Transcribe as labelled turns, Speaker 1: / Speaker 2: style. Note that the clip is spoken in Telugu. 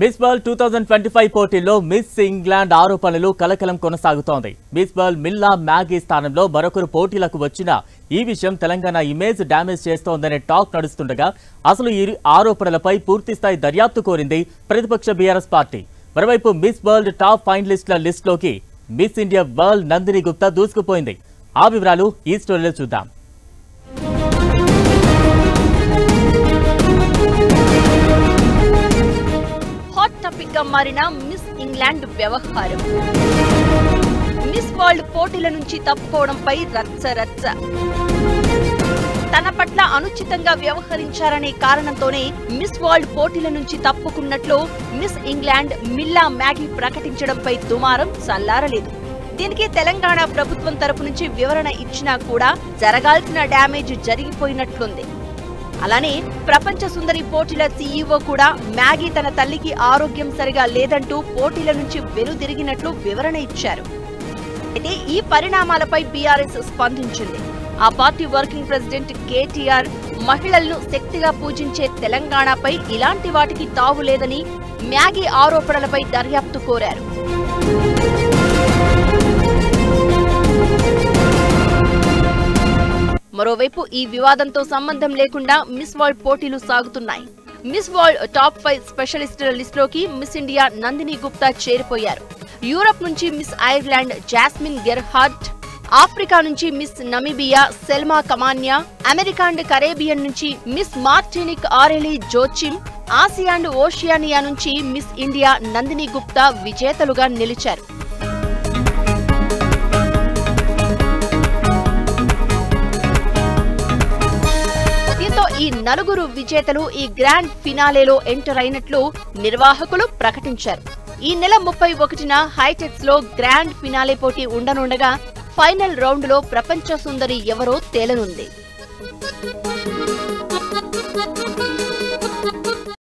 Speaker 1: మిస్ వరల్డ్ 2025 పోటీల్లో మిస్ ఇంగ్లాండ్ ఆరోపణలు కలకలం కొనసాగుతోంది. మిస్ వరల్డ్ మిల్లా మ్యాగీ స్థానంలో మరొకరు పోటీలకు వచ్చినా ఈ విషయం తెలంగాణ ఇమేజ్ డ్యామేజ్ చేస్తోందనే టాక్ నడుస్తుండగా అసలు ఈ ఆరోపణలపై పూర్తిస్థాయి దర్యాప్తు కోరింది ప్రతిపక్ష బీఆర్ఎస్ పార్టీ. మరోవైపు మిస్ వరల్డ్ టాప్ ఫైనలిస్టుల లిస్టులోకి miss India world Nandini Gupta దూసుకుపోయింది. ఆ వివరాలు ఈ స్టోరీలో చూద్దాం.
Speaker 2: టాపిక్ గా మారిన మిస్ ఇంగ్లాండ్ వ్యవహారం. మిస్ వరల్డ్ పోటీల నుంచి తప్పుకోవడంపై రచ్చ. తన పట్ల అనుచితంగా వ్యవహరించారనే కారణంతోనే మిస్ వరల్డ్ పోటీల నుంచి తప్పుకున్నట్లు మిస్ ఇంగ్లాండ్ మిల్లా మ్యాగీ ప్రకటించడంపై దుమారం చల్లారలేదు. దీనికి తెలంగాణ ప్రభుత్వం తరపు నుంచి వివరణ ఇచ్చినా కూడా జరగాల్సిన డ్యామేజ్ జరిగిపోయినట్లుంది. అలానే ప్రపంచ సుందరి పోటీల సీఈఓ కూడా మ్యాగీ తన తల్లికి ఆరోగ్యం సరిగా లేదంటూ పోటీల నుంచి వెనుదిరిగినట్లు వివరణ ఇచ్చారు. అయితే ఈ పరిణామాలపై బీఆర్ఎస్ స్పందించింది. ఆ పార్టీ వర్కింగ్ ప్రెసిడెంట్ కేటీఆర్ మహిళలను శక్తిగా పూజించే తెలంగాణపై ఇలాంటి వాటికి తావు లేదని మ్యాగీ ఆరోపణలపై దర్యాప్తు కోరారు. మరోవైపు ఈ వివాదంతో సంబంధం లేకుండా మిస్ వరల్డ్ పోటీలు సాగుతున్నాయి. మిస్ వరల్డ్ టాప్ 5 స్పెషలిస్టుల లిస్టులోకి మిస్ ఇండియా నందిని గుప్తా చేరిపోయారు. యూరప్ నుంచి miss Ireland Jasmine Gerhardt, Africa నుంచి miss Namibia Selma Kamanya, America and Caribbean నుంచి miss Martinique Aurelie Joachim, Asia and Oceania నుంచి మిస్ ఇండియా నందిని గుప్తా విజేతలుగా నిలిచారు. ఈ నలుగురు విజేతలు ఈ గ్రాండ్ ఫినాలేలో ఎంటర్ అయినట్లు నిర్వాహకులు ప్రకటించారు. ఈ నెల 31న హైటెక్స్ లో గ్రాండ్ ఫినాలే పోటీ ఉండనుండగా ఫైనల్ రౌండ్ లో ప్రపంచ సుందరి ఎవరో తేలనుంది.